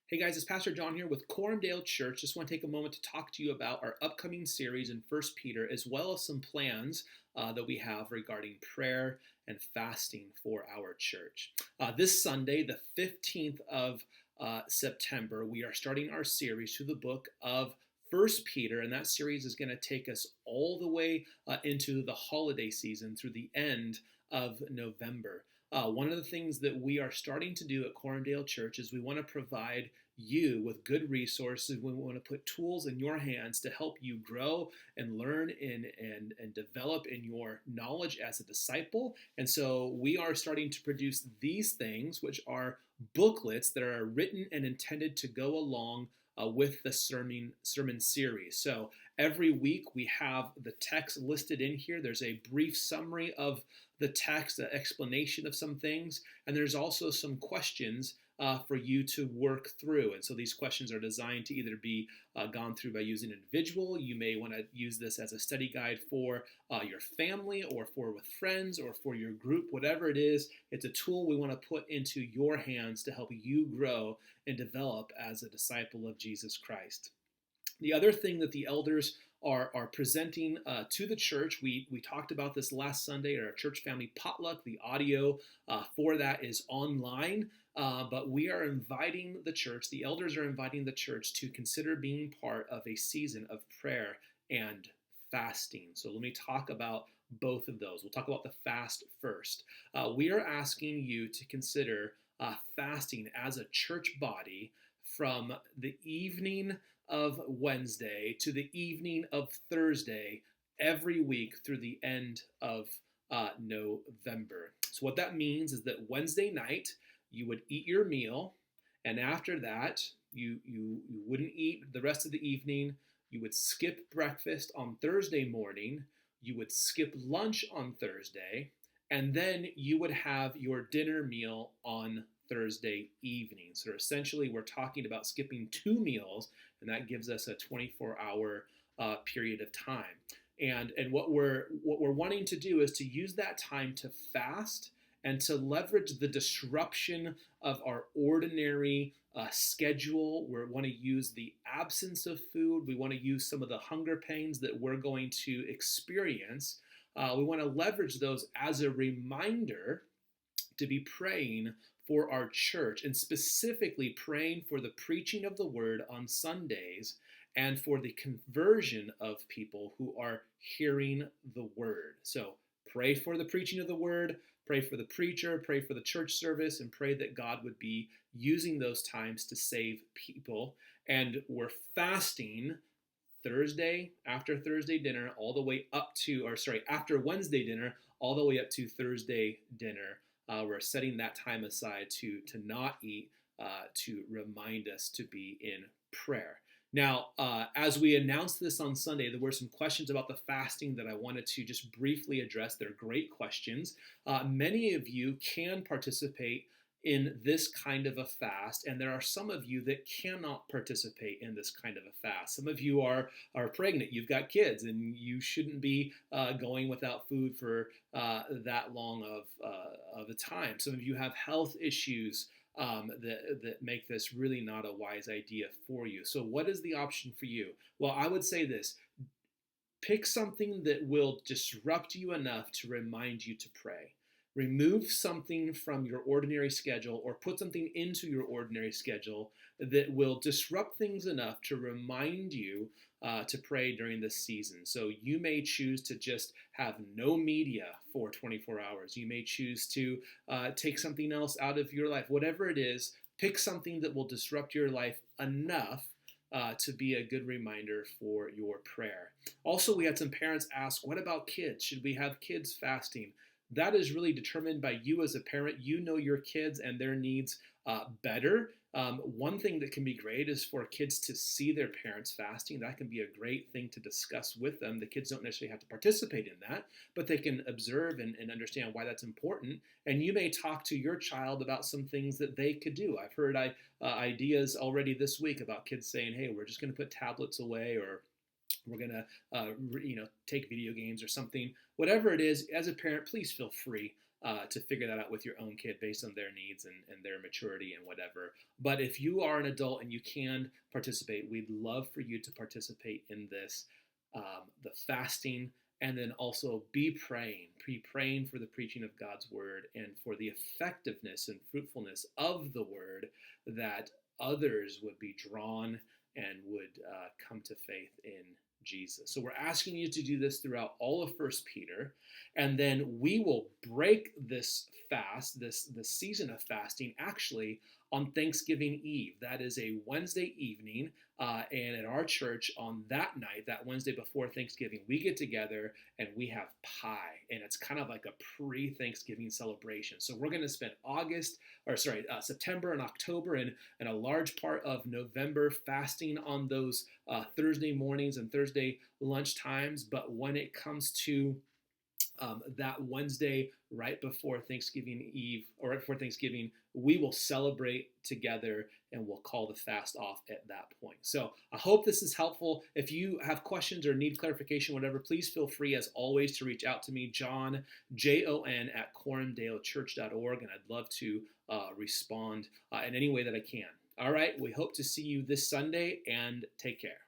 Hey guys, it's Pastor John here with Corumdale Church. Just want to take a moment to talk to you about our upcoming series in First Peter, as well as some plans that we have regarding prayer and fasting for our church. This Sunday, the 15th of September, we are starting our series through the book of First Peter, and that series is going to take us all the way into the holiday season through the end of November. One of the things that we are starting to do at Corumdale Church is we want to provide you with good resources. We want to put tools in your hands to help you grow and learn and develop in your knowledge as a disciple. And so we are starting to produce these things, which are booklets that are written and intended to go along with the sermon series. So every week we have the text listed in here. There's a brief summary of the text, an explanation of some things, and there's also some questions for you to work through. And so these questions are designed to either be gone through by using an individual. You may want to use this as a study guide for your family or for with friends or for your group, whatever it is. It's a tool we want to put into your hands to help you grow and develop as a disciple of Jesus Christ. The other thing that the elders are presenting to the church, we talked about this last Sunday at our church family potluck. The audio for that is online, but we are inviting the church, the elders are inviting the church to consider being part of a season of prayer and fasting. So let me talk about both of those. We'll talk about the fast first. We are asking you to consider fasting as a church body from the evening of Wednesday to the evening of Thursday every week through the end of November. So what that means is that Wednesday night you would eat your meal, and after that you wouldn't eat the rest of the evening. You would skip breakfast on Thursday morning. You would skip lunch on Thursday, and then you would have your dinner meal on Thursday evening. So essentially, we're talking about skipping two meals, and that gives us a 24-hour period of time. And what we're wanting to do is to use that time to fast and to leverage the disruption of our ordinary schedule. We want to use the absence of food. We want to use some of the hunger pains that we're going to experience. We want to leverage those as a reminder to be praying for our church, and specifically praying for the preaching of the word on Sundays and for the conversion of people who are hearing the word. So pray for the preaching of the word, pray for the preacher, pray for the church service, and pray that God would be using those times to save people. And we're fasting Thursday, after Thursday dinner, all the way up to, after Wednesday dinner, all the way up to Thursday dinner. We're setting that time aside to not eat, to remind us to be in prayer. Now, as we announced this on Sunday, there were some questions about the fasting that I wanted to just briefly address. They're great questions. Many of you can participate in this kind of a fast, and there are some of you that cannot participate in this kind of a fast. Some of you are pregnant, you've got kids, and you shouldn't be going without food for that long of a time. Some of you have health issues that make this really not a wise idea for you. So what is the option for you? Well, I would say this: pick something that will disrupt you enough to remind you to pray. Remove something from your ordinary schedule, or put something into your ordinary schedule that will disrupt things enough to remind you to pray during this season. So you may choose to just have no media for 24 hours. You may choose to take something else out of your life. Whatever it is, pick something that will disrupt your life enough to be a good reminder for your prayer. Also, we had some parents ask, what about kids? Should we have kids fasting? That is really determined by you as a parent. You know your kids and their needs better. One thing that can be great is for kids to see their parents fasting. That can be a great thing to discuss with them. The kids don't necessarily have to participate in that, but they can observe and understand why that's important. And you may talk to your child about some things that they could do. I've heard ideas already this week about kids saying, hey, we're just going to put tablets away, or we're going to take video games or something. Whatever it is, as a parent, please feel free to figure that out with your own kid based on their needs and their maturity and whatever. But if you are an adult and you can participate, we'd love for you to participate in this, the fasting, and then also be praying for the preaching of God's word and for the effectiveness and fruitfulness of the word, that others would be drawn and would come to faith in Jesus. So we're asking you to do this throughout all of First Peter, and then we will break this fast, this season of fasting, actually on Thanksgiving Eve. That is a Wednesday evening, and at our church on that night, that Wednesday before Thanksgiving, we get together and we have pie, and it's kind of like a pre-Thanksgiving celebration. So we're going to spend September and October and a large part of November fasting on those Thursday mornings and Thursday lunch times. But when it comes to that Wednesday right before Thanksgiving Eve, or right before Thanksgiving, we will celebrate together and we'll call the fast off at that point. So I hope this is helpful. If you have questions or need clarification, whatever, please feel free as always to reach out to me, Jon, Jon, at corumdalechurch.org, and I'd love to respond in any way that I can. All right, we hope to see you this Sunday, and take care.